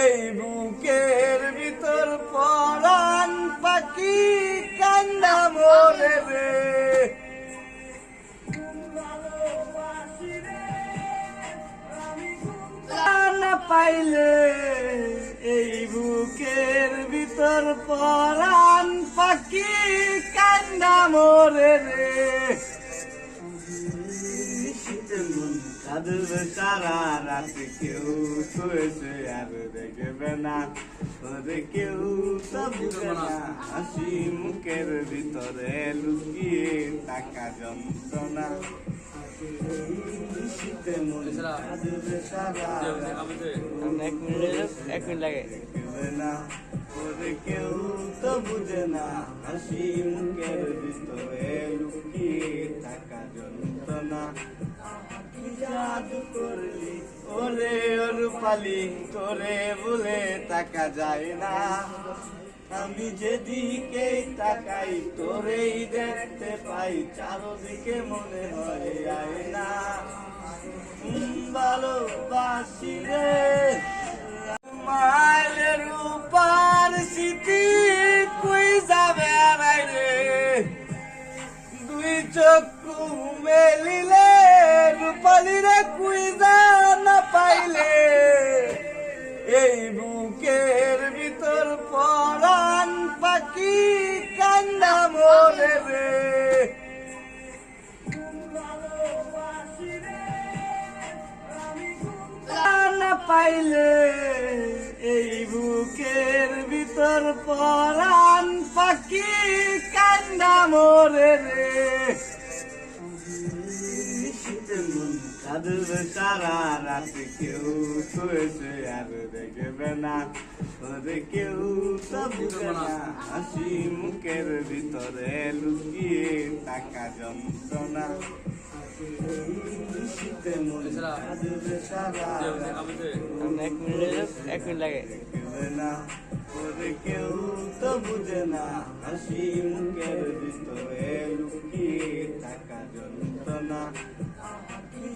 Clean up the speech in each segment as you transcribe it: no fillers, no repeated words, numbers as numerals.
এই বুকের ভিতর পরাণ পাখি কান্না মরে রে না পাইলে এই বুকের ভিতর পরাণ পাখি কান্না মরে রে কাঁদবে সারা রাত কেউ শুয়েছে আর দেখবে না ওরে কেউ তো বুঝবে না হাসি মুখের ভিতরে লুকিয়ে টাকা যন্ত্রণা শীতে মন কাঁদবে সারা এক মিনিট লাগে না ওরে কেউ তো বুঝে না হাসি মুখের ভিতরে লুকিয়ে টাকা যন্ত্রণা জাদু করলি ওরে রূপালি তোরে বলে টাকা যায় না আমি যেদিকে তাকাই তোরেই দেখতে পাই চারদিকে মনে হয় আয় না ভালোবাসি রে মায়ের রূপার স্মৃতি কই যাবে রে দুই চক্ষু মেলিলে রূপালিরে কুইজা না পাইলে এই বুকের ভিতর পরাণ পাখি কান্না মরে রে না পাইলে এই বুকের ভিতর পরাণ পাখি কান্না মরে রে কাঁদবে সারা রাত কেউ শুয়েছে আর দেখবে না ওরে কেউ তো বুঝবে না হাসি মুখের ভিতরে লুকিয়ে টাকা যন্ত্রণা শীতে মন কাঁদবে সারা এক মিনিট লাগে না ওরে কেউ তো বুঝে না হাসি মুখের ভিতরে লুকিয়ে টাকা যন্ত্রণা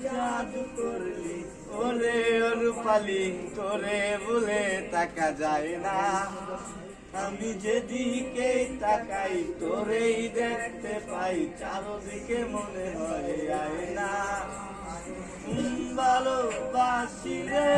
জাদু করলি ওরে রূপালি তোরে বলে টাকা যায় না আমি যেদিকে তাকাই তোরেই দেখতে পাই চারদিকে মনে হয় আয় না ভালোবাসি রে।